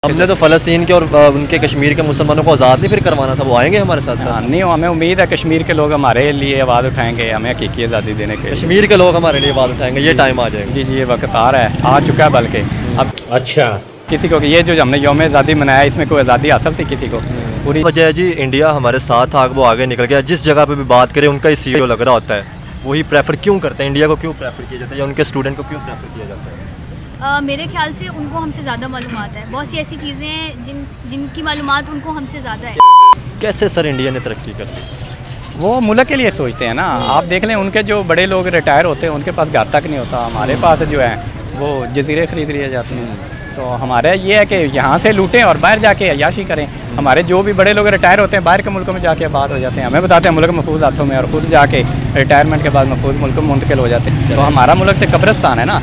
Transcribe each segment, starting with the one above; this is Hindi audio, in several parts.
हमने तो फ़लस्तीन के और उनके कश्मीर के मुसलमानों को आज़ाद नहीं फिर करवाना था, वो आएंगे हमारे साथ साथ? नहीं, हमें उम्मीद है कश्मीर के लोग हमारे लिए आवाज़ उठाएंगे, हमें हकीकी आज़ादी देने के। कश्मीर के लोग हमारे लिए आवाज़ उठाएंगे, ये टाइम आ जाएगा। जी जी, ये वक्त आ रहा है, आ चुका है बल्कि। अब अच्छा, किसी को ये जो हमने यौम आज़ादी मनाया, इसमें कोई आज़ादी हासिल थी किसी को? पूरी वजह है जी, इंडिया हमारे साथ था, वो आगे निकल गया। जिस जगह पे भी बात करें उनका ही सीईओ लग रहा होता है, वही प्रेफर क्यों करते हैं? इंडिया को क्यों प्रेफर किया जाता है या उनके स्टूडेंट को क्यों प्रेफर किया जाता है? मेरे ख्याल से उनको हमसे ज़्यादा मालूमात है। बहुत सी ऐसी चीज़ें हैं जिनकी मालूमात उनको हमसे ज़्यादा है। कैसे सर इंडिया ने तरक्की कर दी? वो मुल्क के लिए सोचते हैं ना। आप देख लें, उनके जो बड़े लोग रिटायर होते हैं उनके पास घर तक नहीं होता। हमारे पास जो है वो जजीरे खरीद लिए जाते हैं। तो हमारा ये है कि यहाँ से लूटें और बाहर जाके अय्याशी करें। हमारे जो भी बड़े लोग रिटायर होते हैं बाहर के मुल्कों में जाके आबाद हो जाते हैं, हमें बताते हैं मुल्क महफूज हाथों में, और खुद जाके रिटायरमेंट के बाद महफूज मुल्क में मुंतकिल हो जाते हैं। तो हमारा मुल्क तो कब्रिस्तान है ना।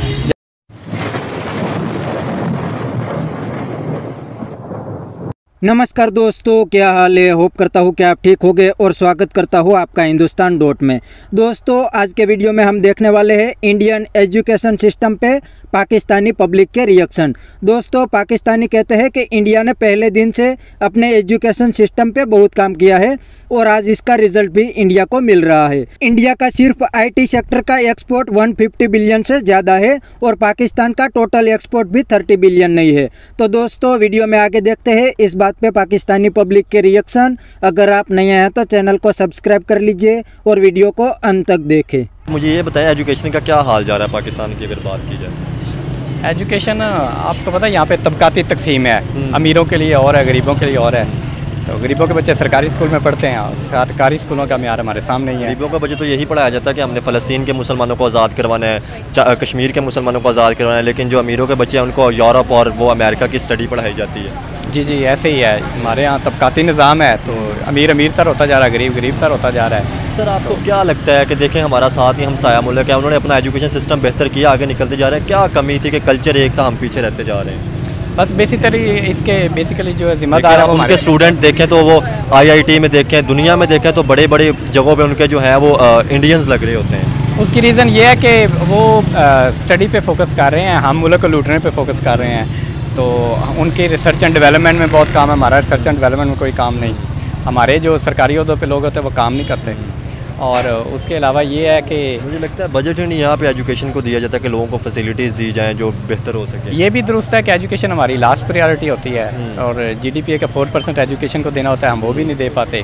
नमस्कार दोस्तों, क्या हाल है? होप करता हूँ कि आप ठीक होंगे और स्वागत करता हूँ आपका हिंदुस्तान डॉट में। दोस्तों, आज के वीडियो में हम देखने वाले हैं इंडियन एजुकेशन सिस्टम पे पाकिस्तानी पब्लिक के रिएक्शन। दोस्तों, पाकिस्तानी कहते हैं कि इंडिया ने पहले दिन से अपने एजुकेशन सिस्टम पे बहुत काम किया है और आज इसका रिजल्ट भी इंडिया को मिल रहा है। इंडिया का सिर्फ IT सेक्टर का एक्सपोर्ट 150 बिलियन से ज़्यादा है और पाकिस्तान का टोटल एक्सपोर्ट भी 30 बिलियन नहीं है। तो दोस्तों, वीडियो में आगे देखते हैं इस बात पे पाकिस्तानी पब्लिक के रिएक्शन। अगर आप नए हैं तो चैनल को सब्सक्राइब कर लीजिए और वीडियो को अंत तक देखें। मुझे ये बताएं, एजुकेशन का क्या हाल जा रहा है पाकिस्तान की अगर बात की जाए? एजुकेशन आपको पता है यहाँ पे तबकाती तकसीम है। अमीरों के लिए और है, गरीबों के लिए और है। तो गरीबों के बच्चे सरकारी स्कूल में पढ़ते हैं और सरकारी स्कूलों का म्यार हमारे सामने ही है। गरीबों का बच्चे तो यही पढ़ाया जाता है कि हमने फ़लस्तीन के मुसलमानों को आज़ाद करवाना है, कश्मीर के मुसलमानों को आज़ाद करवाना है, लेकिन जो अमीरों के बच्चे हैं उनको यूरोप और वो अमेरिका की स्टडी पढ़ाई जाती है। जी जी, ऐसे ही है। हमारे यहाँ तबकाती निज़ाम है, तो अमीर अमीर तर होता जा रहा है, गरीब गरीब तर होता जा रहा है। सर, आपको क्या लगता है कि देखें हमारा साथ ही हमसाया मुल्क है, उन्होंने अपना एजुकेशन सिस्टम बेहतर किया, आगे निकलते जा रहे हैं, क्या कमी थी कि कल्चर एक था, हम पीछे रहते जा रहे हैं? बस बेसिकली जो है जिम्मेदार है उनके स्टूडेंट देखें तो वो IIT में देखें, दुनिया में देखें तो बड़े बड़े जगहों पे उनके जो है वो इंडियंस लग रहे होते हैं। उसकी रीज़न ये है कि वो स्टडी पे फोकस कर रहे हैं, हम मुल्क को लूटने पे फोकस कर रहे हैं। तो उनके रिसर्च एंड डेवलपमेंट में बहुत काम है, हमारा रिसर्च एंड डेवलपमेंट में कोई काम नहीं। हमारे जो सरकारी अहदों पे लोग होते हैं वो काम नहीं करते। और उसके अलावा ये है कि मुझे लगता है बजट ही नहीं यहाँ पे एजुकेशन को दिया जाता है कि लोगों को फैसिलिटीज़ दी जाएं जो बेहतर हो सके। ये भी दुरुस्त है कि एजुकेशन हमारी लास्ट प्रायोरिटी होती है और GDP का 4% एजुकेशन को देना होता है, हम वो भी नहीं दे पाते।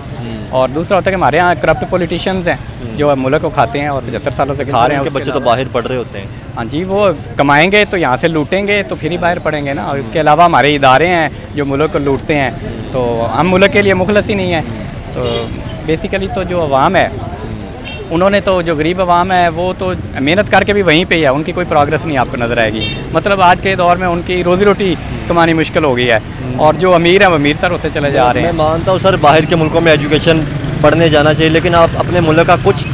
और दूसरा होता है कि हमारे यहाँ करप्ट पॉलिटिशियंस हैं जो मुल्क को खाते हैं और 75 सालों से खा रहे हैं। बच्चे तो बाहर पढ़ रहे होते हैं। हाँ जी, वो कमाएंगे तो यहाँ से लूटेंगे तो फिर ही बाहर पढ़ेंगे ना। और इसके अलावा हमारे इदारे हैं जो मुल्क को लूटते हैं, तो हम मुल्क के लिए मुखलस ही नहीं है। तो बेसिकली तो जो अवाम है उन्होंने तो, जो गरीब अवाम है वो तो मेहनत करके भी वहीं पे ही है, उनकी कोई प्रोग्रेस नहीं आपको नज़र आएगी। मतलब आज के दौर में उनकी रोज़ी रोटी कमानी मुश्किल हो गई है और जो अमीर है वो अमीर तर होते चले जा रहे हैं। मैं मानता हूँ सर, बाहर के मुल्कों में एजुकेशन पढ़ने जाना चाहिए, लेकिन आप अपने मुल्क का कुछ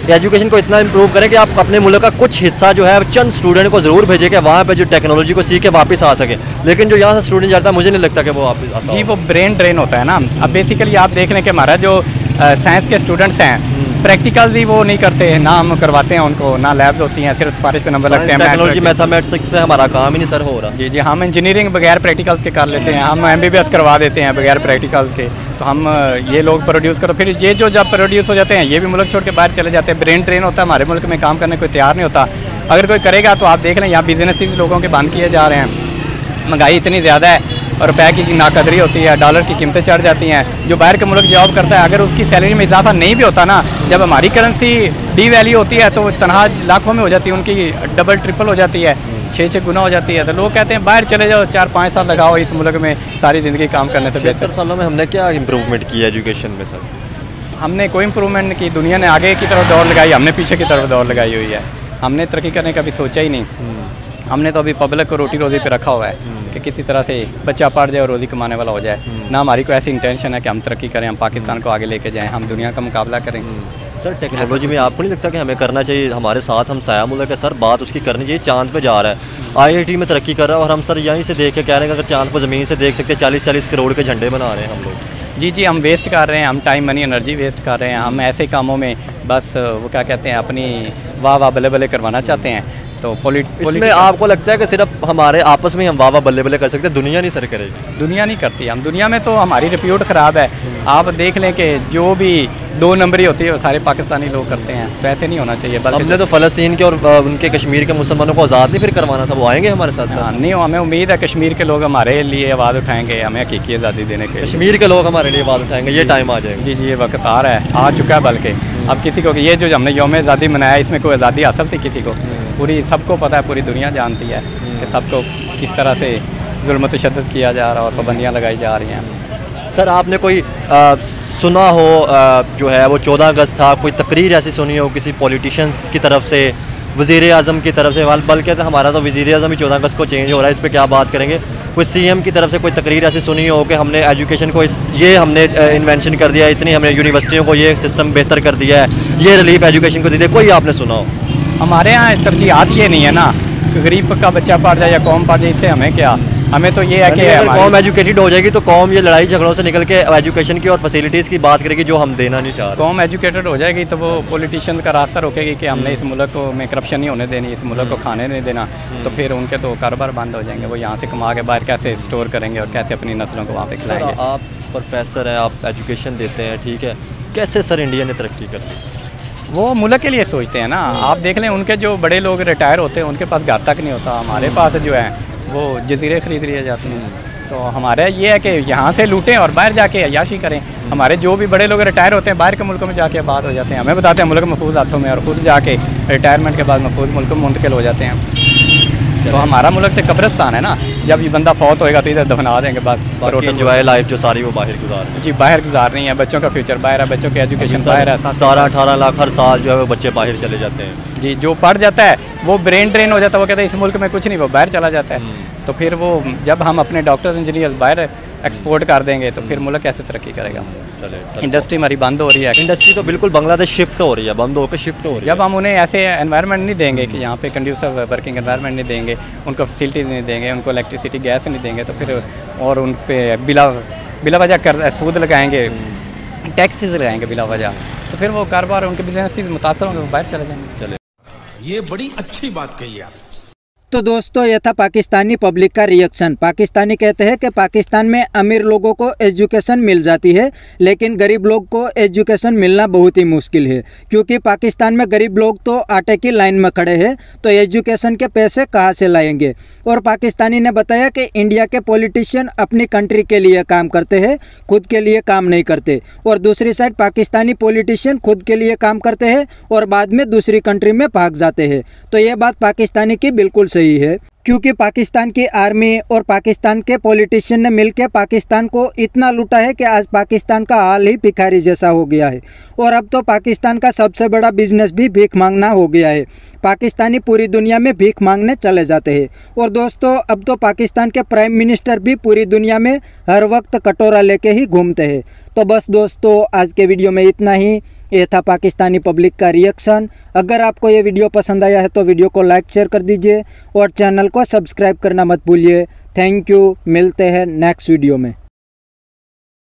एजुकेशन को इतना इम्प्रूव करें कि आप अपने मुल्क का कुछ हिस्सा जो है चंद स्टूडेंट को ज़रूर भेजें कि वहाँ पे जो टेक्नोलॉजी को सीख के वापस आ सके। लेकिन जो यहाँ से स्टूडेंट जाता है, मुझे नहीं लगता कि वो वापस आता जी, वो ब्रेन ड्रेन होता है ना। अब बेसिकली आप देख लें कि हमारा जो साइंस के स्टूडेंट्स हैं प्रैक्टिकल्स ही वो नहीं करते, ना हम करवाते हैं उनको, ना लैब्स होती हैं, सिर्फ सिफारिश पे नंबर लगते हैं। टेक्नोलॉजी मैथमेटिक्स पे हमारा काम ही नहीं सर हो रहा। जी जी, हम इंजीनियरिंग बगैर प्रैक्टिकल्स के कर लेते हैं, हम MBBS करवा देते हैं बगैर प्रैक्टिकल्स के। तो हम ये लोग प्रोड्यूस करो, फिर ये जो जब प्रोड्यूस हो जाते हैं ये भी मुल्क छोड़ के बाहर चले जाते हैं। ब्रेन ड्रेन होता है, हमारे मुल्क में काम करने कोई तैयार नहीं होता। अगर कोई करेगा तो आप देख लें यहाँ बिजनेस लोगों के बंद किए जा रहे हैं। महंगाई इतनी ज़्यादा है और रुपये की नाकदरी होती है, डॉलर की कीमतें चढ़ जाती हैं। जो बाहर के मुल्क जॉब करता है, अगर उसकी सैलरी में इजाफा नहीं भी होता ना, जब हमारी करेंसी डीवैल्यू होती है तो तनख्वाह लाखों में हो जाती है, उनकी डबल ट्रिपल हो जाती है, 6 गुना हो जाती है। तो लोग कहते हैं बाहर चले जाओ, 4-5 साल लगाओ इस मुल्क में, सारी ज़िंदगी काम करने से बेहतर। 70 सालों में हमने क्या इम्प्रूवमेंट की एजुकेशन में सर? हमने कोई इम्प्रूवमेंट नहीं की। दुनिया ने आगे की तरफ दौड़ लगाई, हमने पीछे की तरफ दौड़ लगाई हुई है। हमने तरक्की करने का भी सोचा ही नहीं। हमने तो अभी पब्लिक को रोटी रोज़ी पे रखा हुआ है कि किसी तरह से बच्चा पढ़ जाए और रोज़ी कमाने वाला हो जाए। ना हमारी कोई ऐसी इंटेंशन है कि हम तरक्की करें, हम पाकिस्तान को आगे लेके जाएं, हम दुनिया का मुकाबला करें। सर, टेक्नोलॉजी में आपको नहीं लगता कि हमें करना चाहिए? हमारे साथ हम साया मुल्क है सर, बात उसकी करनी चाहिए। चांद पे जा रहा है, IIT में तरक्की कर रहा है और हम सर यहीं से देख के कह रहे हैं कि अगर चांद को ज़मीन से देख सकते 40-40 करोड़ के झंडे बना रहे हैं हम लोग। जी जी, हम वेस्ट कर रहे हैं, हम टाइम मनी एनर्जी वेस्ट कर रहे हैं। हम ऐसे कामों में बस वो क्या कहते हैं, अपनी वाह वाह बल्ले बल्ले करवाना चाहते हैं। तो इसमें आपको लगता है कि सिर्फ हमारे आपस में हम वाह बल्ले बल्ले कर सकते हैं, दुनिया नहीं सर करेगी? दुनिया नहीं करती। हम दुनिया में तो हमारी रिप्यूट ख़राब है। आप देख लें कि जो भी 2 नंबरी होती है वो सारे पाकिस्तानी लोग करते हैं, तो ऐसे नहीं होना चाहिए। बल्कि हमने तो फ़लस्तीन के और उनके कश्मीर के मुसलमानों को आज़ाद नहीं फिर करवाना था, वो आएंगे हमारे साथ साथ? नहीं, हमें उम्मीद है कश्मीर के लोग हमारे लिए आवाज़ उठाएंगे, हमें हकीकी आज़ादी देने के। कश्मीर के लोग हमारे लिए आवाज़ उठाएंगे, ये टाइम आ जाएगा। जी जी, ये वक्त आ रहा है, आ चुका है। बल्कि अब किसी को ये जो हमने यौम आज़ादी मनाया, इसमें कोई आज़ादी हासिल थी किसी को? पूरी सबको पता है, पूरी दुनिया जानती है कि सबको किस तरह से जुल्म तशद्दुद किया जा रहा है और पाबंदियाँ लगाई जा रही हैं। सर आपने कोई सुना हो जो है वो 14 अगस्त था, कोई तकरीर ऐसी सुनी हो किसी पॉलिटिशियंस की तरफ से, वज़ीर आज़म की तरफ से? बल्कि तो हमारा तो वज़ीर आज़म ही 14 अगस्त को चेंज हो रहा है, इस पर क्या बात करेंगे? कोई CM की तरफ से कोई तकरीर ऐसी सुनी हो कि हमने एजुकेशन को ये हमने इन्वेंशन कर दिया, इतनी हमने यूनिवर्सिटियों को ये सिस्टम बेहतर कर दिया है, ये रिलीफ एजुकेशन को दे दिया, कोई आपने सुना हो? हमारे यहाँ तरजीहात ये नहीं है ना कि गरीब का बच्चा पढ़ जाए या कौम पढ़ जाए, इससे हमें क्या? हमें तो ये है कि कौम एजुकेटेड हो जाएगी तो कौम ये लड़ाई झगड़ों से निकल के एजुकेशन की और फैसिलिटीज़ की बात करेगी जो हम देना नहीं चाह रहे। कौम एजुकेटेड हो जाएगी तो वो पॉलिटिशियन का रास्ता रोकेगी कि हमने इस मुल्क को में करप्शन नहीं होने देनी, इस मुल्क को खाने नहीं देना, तो फिर उनके तो कारोबार बंद हो जाएंगे। वो यहाँ से कमा के बाहर कैसे स्टोर करेंगे और कैसे अपनी नस्लों को वहाँ पे खिलाएंगे? आप प्रोफेसर हैं, आप एजुकेशन देते हैं, ठीक है, कैसे सर इंडिया ने तरक्की कर ली? वो मुल्क के लिए सोचते हैं ना। आप देख लें, उनके जो बड़े लोग रिटायर होते हैं उनके पास घर तक नहीं होता, हमारे पास जो है वो जजीरे खरीद लिए जाते हैं। तो हमारा ये है कि यहाँ से लूटें और बाहर जाके अय्याशी करें। हमारे जो भी बड़े लोग रिटायर होते हैं बाहर के मुल्कों में जाके आबाद हो जाते हैं, हमें बताते हैं मुल्क महफूज हाथों में, और ख़ुद जाके रिटायरमेंट के बाद महफूज मुल्क में मुंतकिल हो जाते हैं। तो हमारा मुल्क तो कब्रिस्तान है ना, जब ये बंदा फौत होएगा तो इधर दफना देंगे बस। एंजॉय लाइफ जो सारी वो बाहर गुजार जी, बाहर गुजार रही है। बच्चों का फ्यूचर बाहर है, बच्चों की एजुकेशन बाहर है। 17-18 लाख हर साल जो है वो बच्चे बाहर चले जाते हैं। जी, जो पढ़ जाता है वो ब्रेन ड्रेन हो जाता है, वो कहता है इस मुल्क में कुछ नहीं, वो बाहर चला जाता है। तो फिर वो जब हम अपने डॉक्टर इंजीनियर बाहर एक्सपोर्ट कर देंगे तो फिर मुल्क कैसे तरक्की करेगा? इंडस्ट्री हमारी बंद हो रही है। इंडस्ट्री तो बिल्कुल बांग्लादेश शिफ्ट हो रही है, बंद होकर शिफ्ट हो रही है। जब हम उन्हें ऐसे एनवायरनमेंट नहीं देंगे कि यहाँ पे कंड्यूसिव वर्किंग एनवायरनमेंट नहीं देंगे, उनको फैसिलिटीज़ नहीं देंगे, उनको इलेक्ट्रिसिटी गैस नहीं देंगे, तो फिर और उन पे बिला वजह कर सूद लगाएंगे, टैक्सेस लगाएंगे बिला वजह, तो फिर वो कारोबार उनके बिजनेस से मुतासर होंगे, वो बाहर चले जाएंगे। ये बड़ी अच्छी बात कही आप। तो दोस्तों ये था पाकिस्तानी पब्लिक का रिएक्शन। पाकिस्तानी कहते हैं कि पाकिस्तान में अमीर लोगों को एजुकेशन मिल जाती है लेकिन गरीब लोग को एजुकेशन मिलना बहुत ही मुश्किल है, क्योंकि पाकिस्तान में गरीब लोग तो आटे की लाइन में खड़े हैं, तो एजुकेशन के पैसे कहाँ से लाएंगे। और पाकिस्तानी ने बताया कि इंडिया के पॉलिटिशियन अपनी कंट्री के लिए काम करते हैं, खुद के लिए काम नहीं करते, और दूसरी साइड पाकिस्तानी पॉलिटिशियन खुद के लिए काम करते हैं और बाद में दूसरी कंट्री में भाग जाते हैं। तो ये बात पाकिस्तानी की बिल्कुल सही है, क्योंकि पाकिस्तान की आर्मी और पाकिस्तान के पॉलिटिशियन ने मिलकर पाकिस्तान को इतना लूटा है कि आज पाकिस्तान का हाल ही भिखारी जैसा हो गया है। और अब तो पाकिस्तान का सबसे बड़ा बिजनेस भी भीख मांगना हो गया है। पाकिस्तानी पूरी दुनिया में भीख मांगने चले जाते हैं। और दोस्तों अब तो पाकिस्तान के प्राइम मिनिस्टर भी पूरी दुनिया में हर वक्त कटोरा लेके ही घूमते हैं। तो बस दोस्तों आज के वीडियो में इतना ही। ये था पाकिस्तानी पब्लिक का रिएक्शन। अगर आपको ये वीडियो पसंद आया है तो वीडियो को लाइक शेयर कर दीजिए और चैनल को सब्सक्राइब करना मत भूलिए। थैंक यू, मिलते हैं नेक्स्ट वीडियो में।